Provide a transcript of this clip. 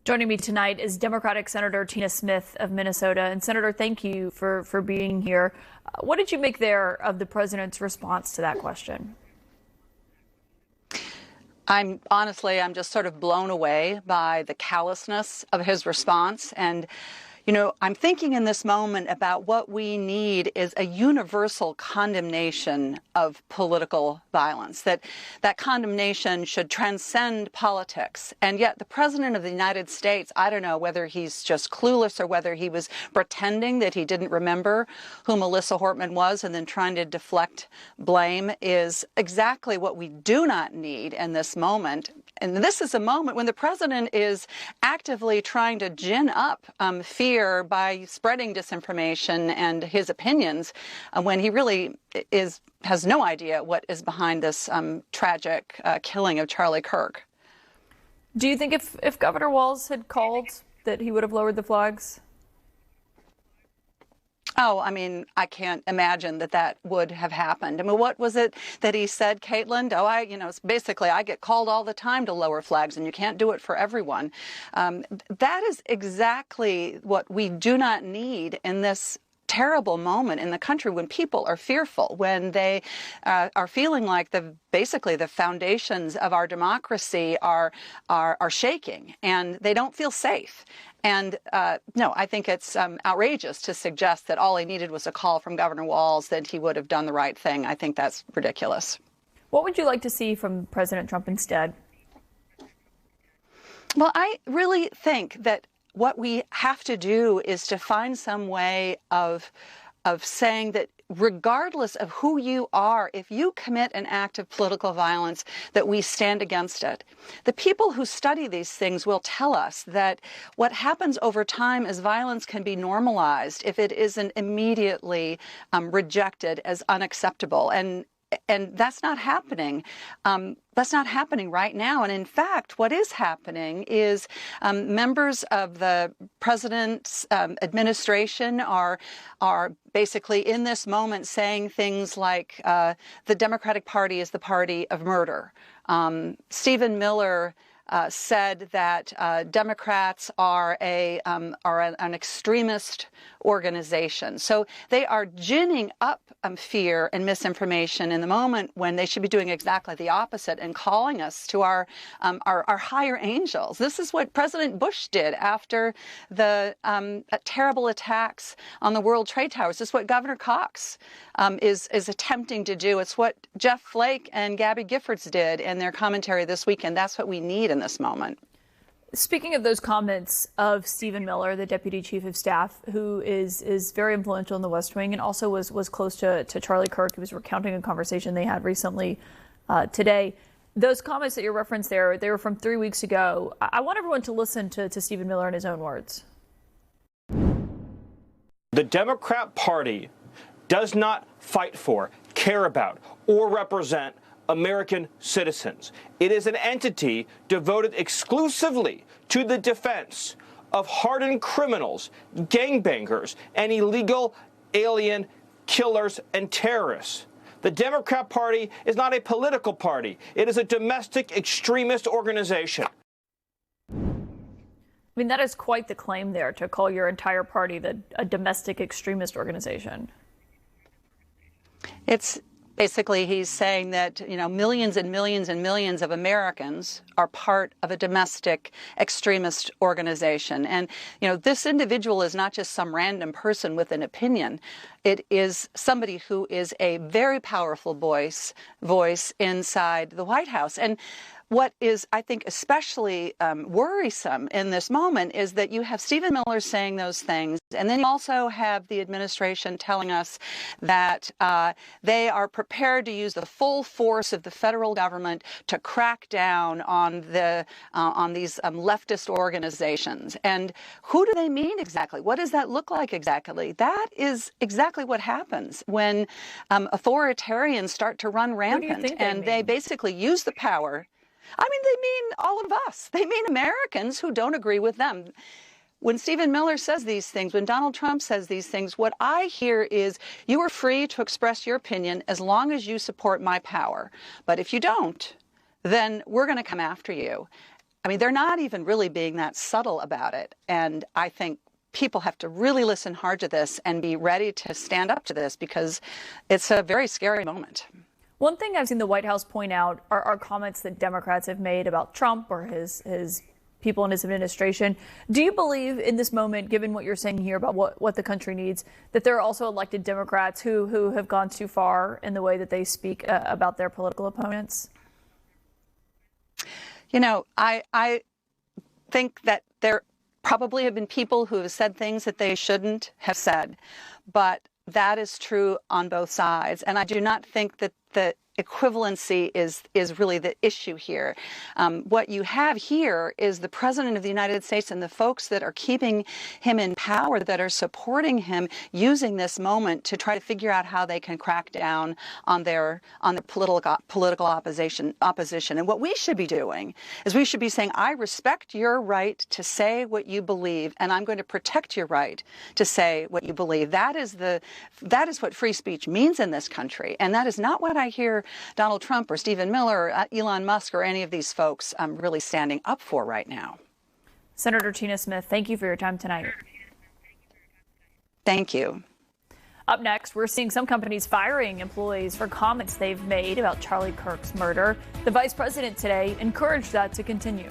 Joining me tonight is Democratic Senator Tina Smith of Minnesota. And Senator, thank you for being here. What did you make there of the president's response to that question? I'm just sort of blown away by the callousness of his response. And, I'm thinking in this moment about what we need is a universal condemnation of political violence, that condemnation should transcend politics. And yet the president of the United States, I don't know whether he's just clueless or whether he was pretending that he didn't remember who Melissa Hortman was and then trying to deflect blame, is exactly what we do not need in this moment. And this is a moment when the president is actively trying to gin up fear by spreading disinformation and his opinions when he really has no idea what is behind this tragic killing of Charlie Kirk. Do you think if Governor Walz had called that he would have lowered the flags? Oh, I can't imagine that would have happened. What was it that he said, Caitlin? Basically, I get called all the time to lower flags, and you can't do it for everyone. That is exactly what we do not need in this terrible moment in the country, when people are fearful, when they are feeling like basically the foundations of our democracy are shaking, and they don't feel safe. And no, I think it's outrageous to suggest that all he needed was a call from Governor Walz, that he would have done the right thing. I think that's ridiculous. What would you like to see from President Trump instead? Well, I really think that what we have to do is to find some way of saying that regardless of who you are, if you commit an act of political violence, that we stand against it. The people who study these things will tell us that what happens over time is violence can be normalized if it isn't immediately rejected as unacceptable. And that's not happening. That's not happening right now. And in fact, what is happening is members of the president's administration are basically in this moment saying things like the Democratic Party is the party of murder. Stephen Miller said that Democrats are an extremist organization. So they are ginning up fear and misinformation in the moment when they should be doing exactly the opposite and calling us to our higher angels. This is what President Bush did after the terrible attacks on the World Trade Towers. This is what Governor Cox is attempting to do. It's what Jeff Flake and Gabby Giffords did in their commentary this weekend. That's what we need in this moment. Speaking of those comments of Stephen Miller, the deputy chief of staff, who is very influential in the West Wing and also was close to Charlie Kirk. He was recounting a conversation they had recently today. Those comments that you referenced there, they were from 3 weeks ago. I want everyone to listen to Stephen Miller in his own words. The Democrat Party does not fight for, care about, or represent American citizens. It is an entity devoted exclusively to the defense of hardened criminals, gangbangers, and illegal alien killers and terrorists. The Democrat Party is not a political party. It is a domestic extremist organization. That is quite the claim there, to call your entire party a domestic extremist organization. It's basically, he's saying that, millions and millions and millions of Americans are part of a domestic extremist organization. And, this individual is not just some random person with an opinion. It is somebody who is a very powerful voice inside the White House. And what is, I think, especially worrisome in this moment is that you have Stephen Miller saying those things, and then you also have the administration telling us that they are prepared to use the full force of the federal government to crack down on these leftist organizations. And who do they mean exactly? What does that look like exactly? That is exactly what happens when authoritarians start to run rampant, and they basically use the power. They mean all of us. They mean Americans who don't agree with them. When Stephen Miller says these things, when Donald Trump says these things, what I hear is, you are free to express your opinion as long as you support my power. But if you don't, then we're going to come after you. I mean, they're not even really being that subtle about it. And I think people have to really listen hard to this and be ready to stand up to this, because it's a very scary moment. One thing I've seen the White House point out are comments that Democrats have made about Trump or his people in his administration. Do you believe in this moment, given what you're saying here about what the country needs, that there are also elected Democrats who have gone too far in the way that they speak about their political opponents? You know, I think that there probably have been people who have said things that they shouldn't have said, but that is true on both sides. And I do not think that the equivalency is really the issue here. What you have here is the President of the United States and the folks that are keeping him in power, that are supporting him, using this moment to try to figure out how they can crack down on the political opposition. And what we should be doing is we should be saying, I respect your right to say what you believe, and I'm going to protect your right to say what you believe. That is what free speech means in this country, and that is not what I hear Donald Trump or Stephen Miller or Elon Musk or any of these folks really standing up for right now. Senator Tina Smith, thank you for your time tonight. Thank you. Up next, we're seeing some companies firing employees for comments they've made about Charlie Kirk's murder. The vice president today encouraged that to continue.